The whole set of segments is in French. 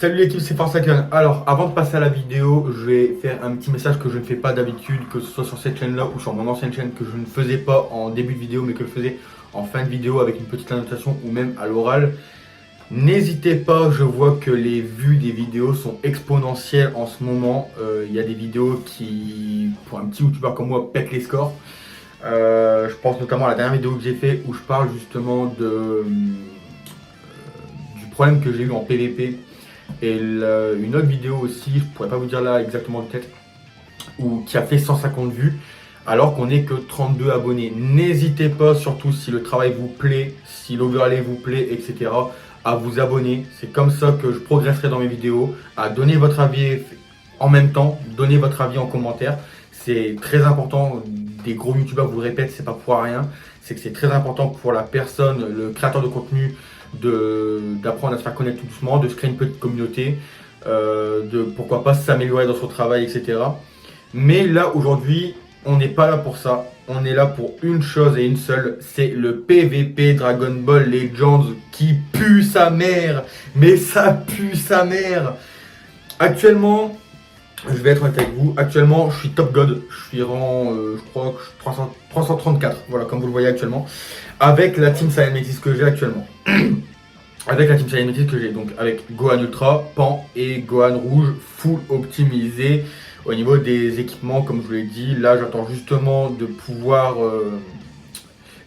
Salut l'équipe, c'est Forsaken. Alors, avant de passer à la vidéo, je vais faire un petit message que je ne fais pas d'habitude, que ce soit sur cette chaîne-là ou sur mon ancienne chaîne, que je ne faisais pas en début de vidéo, mais que je faisais en fin de vidéo avec une petite annotation ou même à l'oral. N'hésitez pas, je vois que les vues des vidéos sont exponentielles en ce moment. Il y a des vidéos qui, pour un petit youtubeur comme moi, pètent les scores. Je pense notamment à la dernière vidéo que j'ai fait où je parle justement du problème que j'ai eu en PVP. Et une autre vidéo aussi, je pourrais pas vous dire là exactement de tête, qui a fait 150 vues alors qu'on n'est que 32 abonnés. N'hésitez pas, surtout si le travail vous plaît, si l'overlay vous plaît, etc., à vous abonner. C'est comme ça que je progresserai dans mes vidéos, à donner votre avis en même temps, donner votre avis en commentaire. C'est très important. Des gros youtubeurs vous le répètent, c'est pas pour rien. C'est que c'est très important pour la personne, le créateur de contenu, d'apprendre à se faire connaître tout doucement, de se créer une petite communauté, de pourquoi pas s'améliorer dans son travail, etc. Mais là aujourd'hui, on n'est pas là pour ça. On est là pour une chose et une seule, c'est le PVP Dragon Ball Legends qui pue sa mère. Mais ça pue sa mère. Actuellement, je vais être honnête avec vous, actuellement je suis top god, je suis rang, je crois que 334, voilà, comme vous le voyez actuellement, avec la team Saiyan Metis que j'ai actuellement. Avec la team Saiyan Metis que j'ai, donc avec Gohan Ultra, Pan et Gohan Rouge, full optimisé au niveau des équipements, comme je vous l'ai dit. Là j'attends justement de pouvoir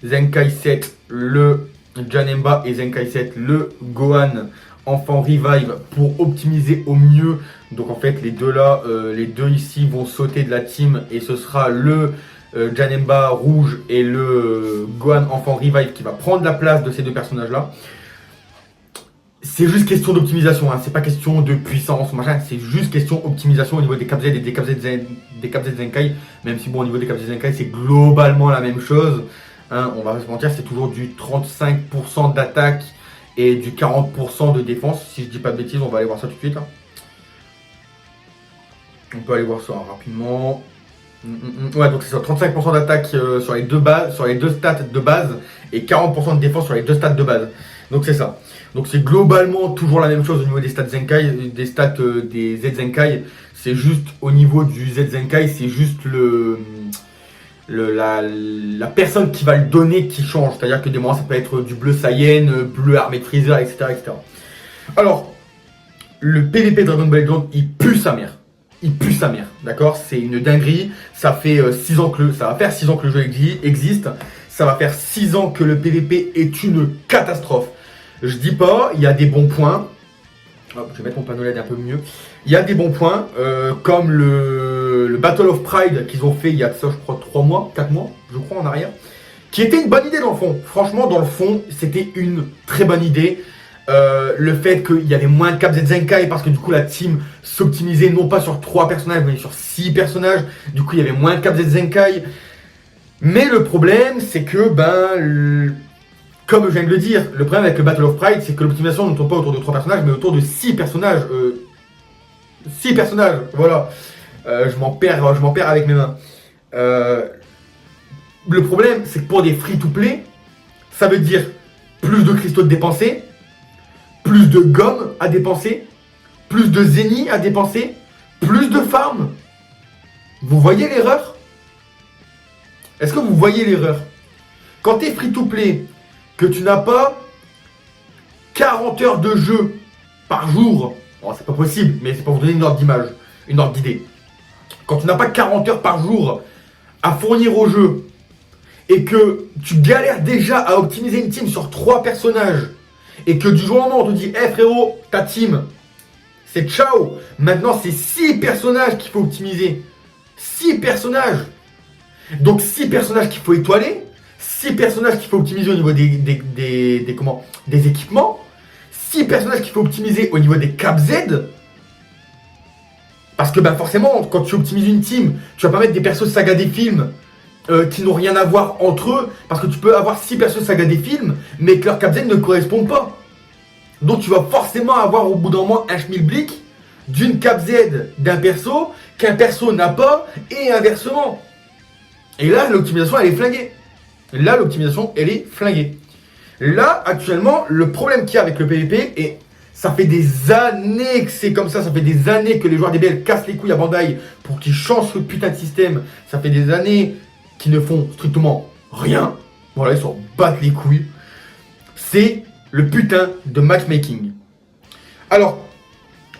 Zenkai 7, le Janemba, et Zenkai 7, le Gohan Enfant Revive, pour optimiser au mieux. Donc en fait les deux là, les deux ici vont sauter de la team et ce sera le Janemba rouge et le Gohan Enfant Revive qui va prendre la place de ces deux personnages là. C'est juste question d'optimisation, hein. C'est pas question de puissance, machin, c'est juste question d'optimisation au niveau des KZ et des KZ Zenkai. Même si bon, au niveau des KZ Zenkai c'est globalement la même chose, hein. On va pas se mentir, c'est toujours du 35% d'attaque et du 40% de défense, si je dis pas de bêtises. On va aller voir ça tout de suite, hein. On peut aller voir ça rapidement. Ouais, donc c'est sur 35% d'attaque sur les deux stats de base et 40% de défense sur les deux stats de base. Donc c'est ça. Donc c'est globalement toujours la même chose au niveau des stats Zenkai, des stats des Z Zenkai. C'est juste au niveau du Z Zenkai, c'est juste la personne qui va le donner qui change. C'est-à-dire que des moments ça peut être du bleu Saiyan, bleu armée de Freezer, etc., etc. Alors, le PVP Dragon Ball Legends, il pue sa mère. Il pue sa mère, d'accord? C'est une dinguerie. Ça fait 6 ans que ça va faire 6 ans que le jeu existe. Ça va faire 6 ans que le PVP est une catastrophe. Je dis pas, il y a des bons points. Hop, je vais mettre mon panneau LED un peu mieux. Il y a des bons points, comme le Battle of Pride qu'ils ont fait il y a de ça, je crois, 3 mois, 4 mois, je crois, en arrière. Qui était une bonne idée dans le fond. Franchement, dans le fond, c'était une très bonne idée. Le fait qu'il y avait moins de KZ Zenkai parce que du coup la team s'optimisait non pas sur 3 personnages mais sur 6 personnages. Du coup il y avait moins de KZ Zenkai. Mais le problème c'est que comme je viens de le dire, le problème avec le Battle of Pride c'est que l'optimisation ne tourne pas autour de 3 personnages mais autour de 6 personnages. 6 personnages, voilà. Je m'en perds avec mes mains. Le problème c'est que pour des free-to-play, ça veut dire plus de cristaux de dépensés, plus de gomme à dépenser, plus de zénith à dépenser, plus de farm. Vous voyez l'erreur? Est-ce que vous voyez l'erreur? Quand tu es free to play, que tu n'as pas 40 heures de jeu par jour, bon, c'est pas possible, mais c'est pour vous donner une ordre d'image, une ordre d'idée. Quand tu n'as pas 40 heures par jour à fournir au jeu, et que tu galères déjà à optimiser une team sur 3 personnages, et que du jour au moment on te dit hey frérot, ta team c'est ciao, maintenant c'est 6 personnages qu'il faut optimiser. 6 personnages. Donc 6 personnages qu'il faut étoiler, 6 personnages qu'il faut optimiser au niveau des équipements, 6 personnages qu'il faut optimiser au niveau des KZ. Parce que forcément quand tu optimises une team, tu vas pas mettre des persos saga des films qui n'ont rien à voir entre eux, parce que tu peux avoir 6 persos saga des films, mais que leurs KZ ne correspondent pas. Donc tu vas forcément avoir au bout d'un moment un schmilblick d'une KZ d'un perso qu'un perso n'a pas, et inversement. Et là l'optimisation elle est flinguée. Là actuellement le problème qu'il y a avec le PVP, et Ça fait des années que c'est comme ça fait des années que les joueurs DBL cassent les couilles à Bandai pour qu'ils changent ce putain de système. Ça fait des années qu'ils ne font strictement rien. Voilà, ils s'en battent les couilles. C'est le putain de matchmaking. Alors,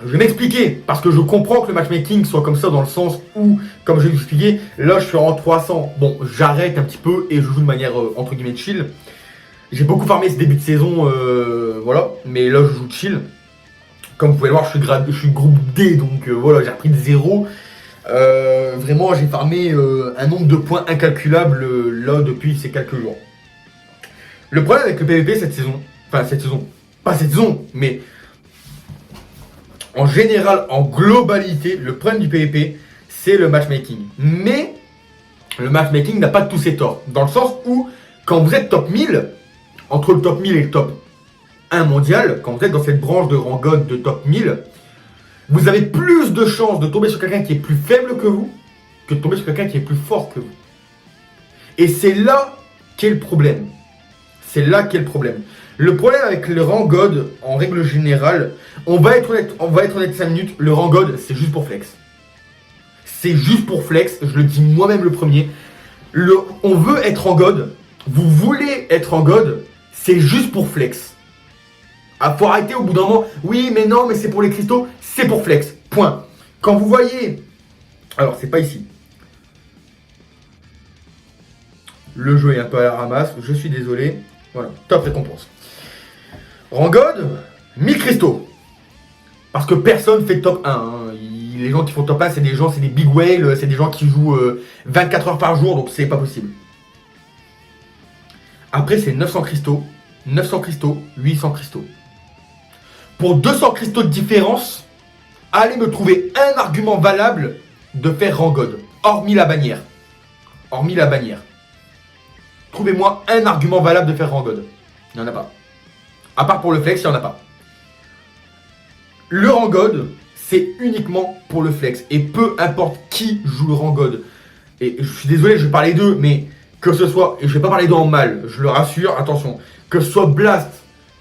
je vais m'expliquer, parce que je comprends que le matchmaking soit comme ça dans le sens où, comme je vais vous expliquer, là je suis en 300. Bon, j'arrête un petit peu et je joue de manière entre guillemets chill. J'ai beaucoup farmé ce début de saison, voilà, mais là je joue chill. Comme vous pouvez le voir, je suis groupe D, donc voilà, j'ai repris de 0. Vraiment, j'ai farmé un nombre de points incalculable là depuis ces quelques jours. Le problème avec le PvP cette saison, pas cette saison, mais en général, en globalité, le problème du PvP, c'est le matchmaking. Mais le matchmaking n'a pas tous ses torts, dans le sens où, quand vous êtes top 1000, entre le top 1000 et le top 1 mondial, quand vous êtes dans cette branche de rang God de top 1000, vous avez plus de chances de tomber sur quelqu'un qui est plus faible que vous, que de tomber sur quelqu'un qui est plus fort que vous. Et c'est là qu'est le problème. C'est là qu'est le problème. Le problème avec le rang God, en règle générale, on va être honnête 5 minutes, le rang God, c'est juste pour flex. C'est juste pour flex, je le dis moi-même le premier. On veut être en God, vous voulez être en God, c'est juste pour flex. Ah, faut arrêter au bout d'un moment, oui mais non, mais c'est pour les cristaux, c'est pour flex, point. Quand vous voyez, alors c'est pas ici. Le jeu est un peu à la ramasse, je suis désolé. Voilà, top récompense. Rang God, 1000 cristaux. Parce que personne fait top 1. Hein. Les gens qui font top 1, c'est des big whales, c'est des gens qui jouent 24 heures par jour, donc c'est pas possible. Après, c'est 900 cristaux, 800 cristaux. Pour 200 cristaux de différence, allez me trouver un argument valable de faire rang God, hormis la bannière. Hormis la bannière. Trouvez-moi un argument valable de faire rang God. Il n'y en a pas. À part pour le flex, il n'y en a pas. Le rang God, c'est uniquement pour le flex. Et peu importe qui joue le rang God. Et je suis désolé, je vais parler d'eux, mais que ce soit, et je vais pas parler d'eux en mal, je le rassure, attention. Que ce soit Blast,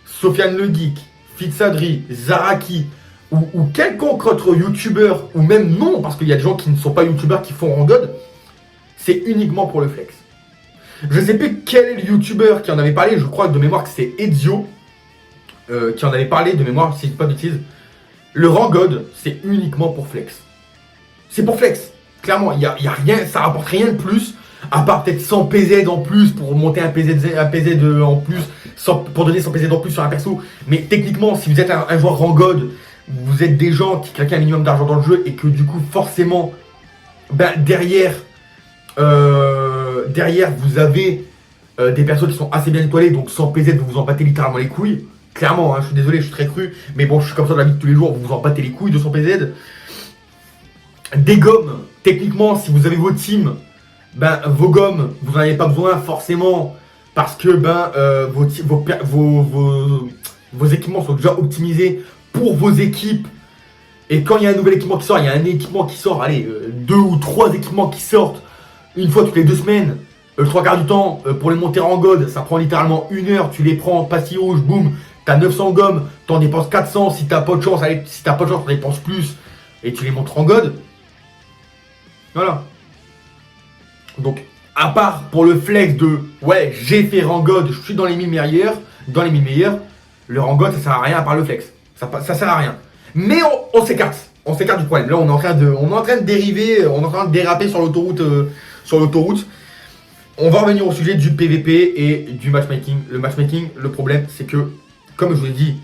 Sofiane le Geek, Fitsadri, Zaraki, ou quelconque autre youtubeur, ou même non, parce qu'il y a des gens qui ne sont pas youtubeurs qui font rang God, c'est uniquement pour le flex. Je sais plus quel est le youtubeur qui en avait parlé, je crois de mémoire que c'est Ezio qui en avait parlé de mémoire, si je dis pas de bêtises. Le rang God, c'est uniquement pour flex. C'est pour flex. Clairement, il y a rien, ça rapporte rien de plus, à part peut-être 100 PZ en plus pour monter un PZ en plus, pour donner 100 PZ en plus sur un perso. Mais techniquement, si vous êtes un joueur rang God, vous êtes des gens qui claquent un minimum d'argent dans le jeu et que du coup, forcément, ben, derrière, vous avez des persos qui sont assez bien étoilés, donc 100 PZ, vous vous en battez littéralement les couilles. Clairement, hein, je suis désolé, je suis très cru, mais bon, je suis comme ça dans la vie de tous les jours, vous vous en battez les couilles de 100 PZ. Des gommes, techniquement, si vous avez vos teams, ben, vos gommes, vous n'en avez pas besoin forcément, parce que ben, vos équipements sont déjà optimisés pour vos équipes. Et quand il y a un nouvel équipement qui sort, il y a un équipement qui sort, allez, 2 ou 3 équipements qui sortent une fois toutes les 2 semaines. Le 3/4 du temps, pour les monter en God, ça prend littéralement 1 heure, tu les prends, pastis rouge, boum, t'as 900 gommes, t'en dépenses 400, si t'as pas de chance, allez, si t'as pas de chance, t'en dépenses plus, et tu les montes en God. Voilà. Donc, à part pour le flex de, ouais, j'ai fait rang God, je suis dans les 1000 meilleurs, le rang God, ça sert à rien à part le flex. Ça sert à rien. Mais on s'écarte. On s'écarte du problème. Là, on est en train de dériver, on est en train de déraper sur l'autoroute. On va revenir au sujet du PVP et du matchmaking. Le matchmaking, le problème, c'est que, comme je vous l'ai dit,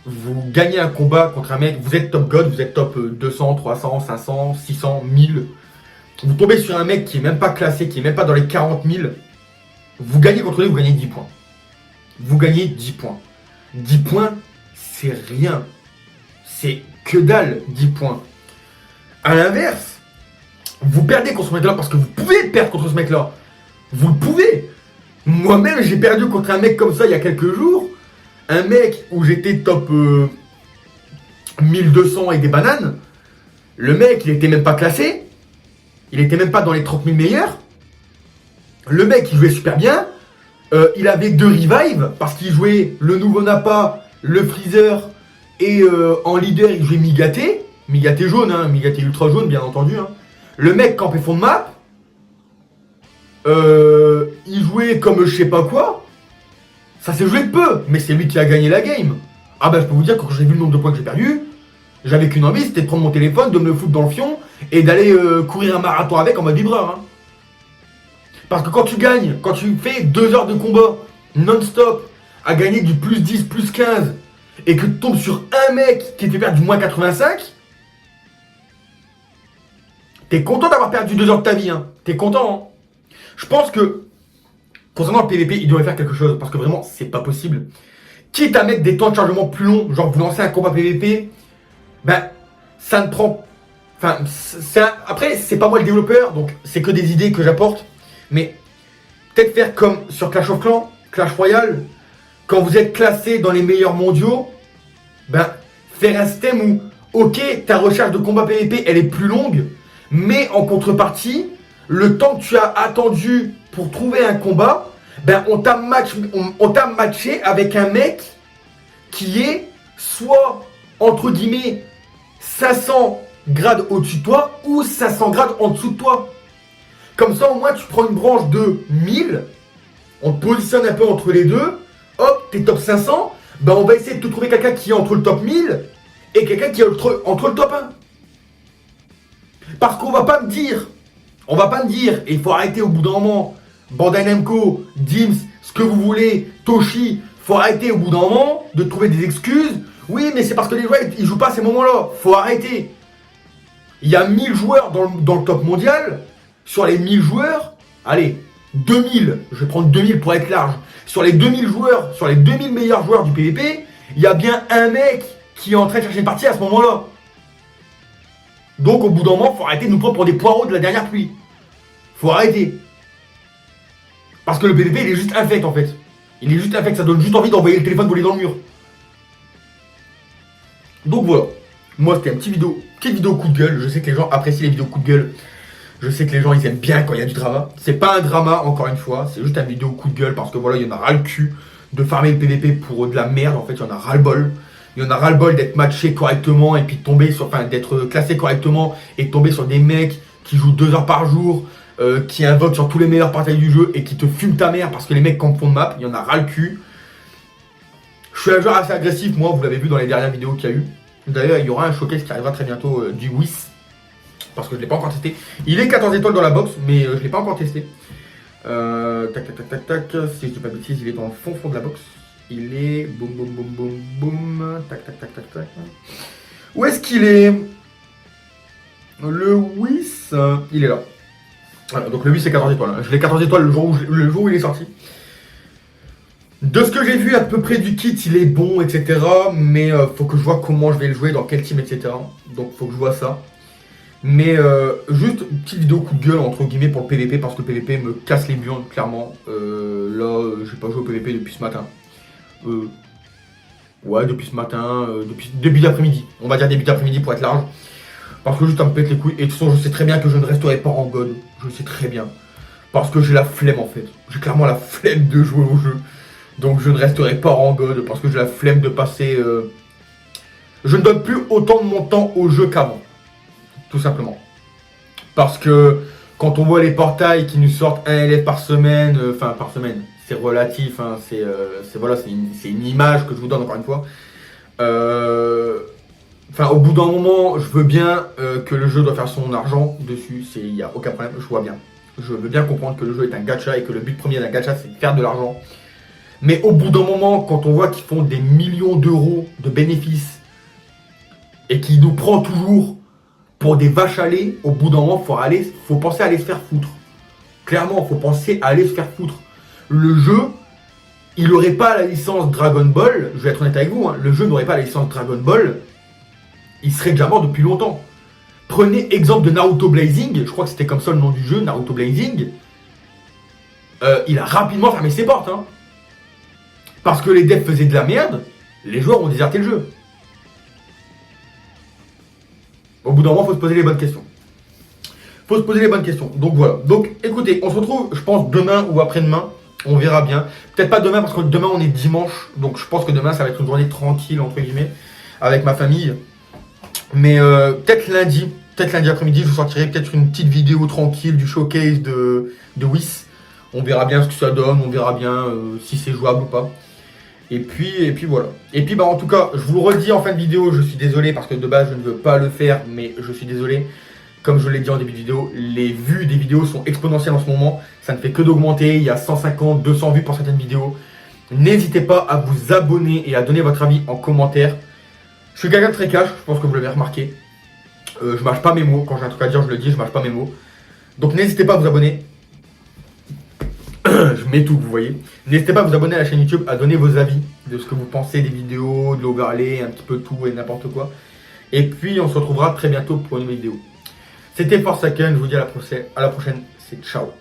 vous gagnez un combat contre un mec, vous êtes top God, vous êtes top 200, 300, 500, 600, 1000. Vous tombez sur un mec qui est même pas classé, qui est même pas dans les 40 000. Vous gagnez contre lui, vous gagnez 10 points. Vous gagnez 10 points. 10 points, c'est rien. C'est que dalle, 10 points. A l'inverse, vous perdez contre ce mec-là parce que vous pouvez perdre contre ce mec-là. Vous le pouvez. Moi-même, j'ai perdu contre un mec comme ça il y a quelques jours. Un mec où j'étais top 1200 et des bananes. Le mec, il était même pas classé. Il était même pas dans les 30 000 meilleurs. Le mec, il jouait super bien. Il avait 2 revives parce qu'il jouait le nouveau Nappa, le Freezer Et en leader, il jouait Migaté. Migaté jaune, hein, Migaté ultra jaune, bien entendu. Hein. Le mec campait fond de map. Il jouait comme je sais pas quoi. Ça s'est joué de peu, mais c'est lui qui a gagné la game. Ah bah je peux vous dire que quand j'ai vu le nombre de points que j'ai perdu, j'avais qu'une envie, c'était de prendre mon téléphone, de me le foutre dans le fion et d'aller courir un marathon avec en mode vibreur. Hein. Parce que quand tu gagnes, quand tu fais 2 heures de combat non-stop, à gagner du plus 10, plus 15, et que tu tombes sur un mec qui te fait perdre du moins 85, t'es content d'avoir perdu 2 heures de ta vie. Hein. T'es content. Hein. Je pense que, concernant le PVP, il devrait faire quelque chose, parce que vraiment, c'est pas possible. Quitte à mettre des temps de chargement plus longs, genre vous lancez un combat PVP, ben, ça ne prend... Enfin, après, c'est pas moi le développeur, donc c'est que des idées que j'apporte. Mais peut-être faire comme sur Clash of Clans, Clash Royale, quand vous êtes classé dans les meilleurs mondiaux, ben, faire un système où, ok, ta recherche de combat PVP, elle est plus longue, mais en contrepartie, le temps que tu as attendu pour trouver un combat, ben, on t'a matché avec un mec qui est soit, entre guillemets, 500 grades au-dessus de toi ou 500 grades en dessous de toi. Comme ça, au moins, tu prends une branche de 1000, on te positionne un peu entre les deux, hop, t'es top 500, ben on va essayer de te trouver quelqu'un qui est entre le top 1000 et quelqu'un qui est entre le top 1. Parce qu'on va pas me dire, et il faut arrêter au bout d'un moment, Bandai Namco, Dims, ce que vous voulez, Toshi, faut arrêter au bout d'un moment de trouver des excuses. Oui, mais c'est parce que les joueurs, ils jouent pas à ces moments-là, faut arrêter. Il y a 1000 joueurs dans le top mondial. Sur les 1000 joueurs, allez, 2000, je vais prendre 2000 pour être large. Sur les 2000 joueurs, sur les 2000 meilleurs joueurs du PVP, il y a bien un mec qui est en train de chercher une partie à ce moment-là. Donc au bout d'un moment, faut arrêter de nous prendre pour des poireaux de la dernière pluie. Faut arrêter. Parce que le PVP, il est juste infect en fait. Il est juste infect, ça donne juste envie d'envoyer le téléphone voler dans le mur. Donc voilà. Moi, c'était une petite vidéo coup de gueule. Je sais que les gens apprécient les vidéos coup de gueule. Je sais que les gens ils aiment bien quand il y a du drama. C'est pas un drama encore une fois, c'est juste une vidéo coup de gueule parce que voilà, il y en a ras le cul de farmer le PVP pour de la merde. En fait, il y en a ras le bol. Il y en a ras le bol d'être matché correctement et puis de tomber sur, enfin d'être classé correctement et de tomber sur des mecs qui jouent 2 heures par jour, qui invoquent sur tous les meilleurs partails du jeu et qui te fument ta mère parce que les mecs campent fond de map. Il y en a ras le cul. Je suis un joueur assez agressif, moi, vous l'avez vu dans les dernières vidéos qu'il y a eu. D'ailleurs, il y aura un showcase qui arrivera très bientôt du Whis. Parce que je ne l'ai pas encore testé. Il est 14 étoiles dans la box, mais je ne l'ai pas encore testé. Tac. Si je dis pas de bêtises, il est dans le fond de la box. Il est... Boum. Tac. Où est-ce qu'il est? Le Whis, il est là. Voilà, donc le Whis c'est 14 étoiles. Je l'ai 14 étoiles le jour où il est sorti. De ce que j'ai vu à peu près du kit, il est bon, etc. Mais faut que je vois comment je vais le jouer, dans quel team, etc. Donc faut que je vois ça. Mais juste une petite vidéo coup de gueule entre guillemets pour le PVP parce que le PVP me casse les burnes clairement. Là j'ai pas joué au PVP depuis ce matin. Ouais, depuis ce matin, depuis début d'après-midi. On va dire début d'après-midi pour être large. Parce que juste ça me pète les couilles. Et de toute façon je sais très bien que je ne resterai pas en god. Je le sais très bien. Parce que j'ai la flemme en fait. J'ai clairement la flemme de jouer au jeu. Donc je ne resterai pas en god parce que j'ai la flemme de passer... Je ne donne plus autant de mon temps au jeu qu'avant. Tout simplement. Parce que quand on voit les portails qui nous sortent un LF par semaine, c'est relatif, hein, c'est une image que je vous donne encore une fois. Au bout d'un moment, je veux bien que le jeu doit faire son argent dessus, il n'y a aucun problème, je vois bien. Je veux bien comprendre que le jeu est un gacha et que le but premier d'un gacha c'est de faire de l'argent. Mais au bout d'un moment, quand on voit qu'ils font des millions d'euros de bénéfices et qu'ils nous prennent toujours pour des vaches à lait, au bout d'un moment, faut penser à aller se faire foutre. Clairement, faut penser à aller se faire foutre. Le jeu, il n'aurait pas la licence Dragon Ball, je vais être honnête avec vous, hein, le jeu n'aurait pas la licence Dragon Ball, il serait déjà mort depuis longtemps. Prenez exemple de Naruto Blazing, je crois que c'était comme ça le nom du jeu, Naruto Blazing. Il a rapidement fermé ses portes. Hein. Parce que les devs faisaient de la merde, les joueurs ont déserté le jeu. Au bout d'un moment, il faut se poser les bonnes questions. Donc voilà. Donc écoutez, on se retrouve, je pense, demain ou après-demain. On verra bien. Peut-être pas demain parce que demain on est dimanche. Donc je pense que demain ça va être une journée tranquille entre guillemets. avec ma famille. Mais peut-être lundi après-midi, je vous sortirai peut-être une petite vidéo tranquille du showcase de Whis. On verra bien ce que ça donne, on verra bien si c'est jouable ou pas. Et puis voilà. Et puis bah en tout cas, je vous le redis en fin de vidéo, je suis désolé parce que de base je ne veux pas le faire, mais je suis désolé. Comme je l'ai dit en début de vidéo, les vues des vidéos sont exponentielles en ce moment. Ça ne fait que d'augmenter, il y a 150, 200 vues pour certaines vidéos. N'hésitez pas à vous abonner et à donner votre avis en commentaire. Je suis quelqu'un de très cash, je pense que vous l'avez remarqué. Je mâche pas mes mots, quand j'ai un truc à dire je le dis, je mâche pas mes mots. Donc n'hésitez pas à vous abonner. Je mets tout, vous voyez. N'hésitez pas à vous abonner à la chaîne YouTube, à donner vos avis de ce que vous pensez des vidéos, de l'overlay, un petit peu tout et n'importe quoi. Et puis on se retrouvera très bientôt pour une nouvelle vidéo. C'était Forsaken, je vous dis à la prochaine, c'est ciao.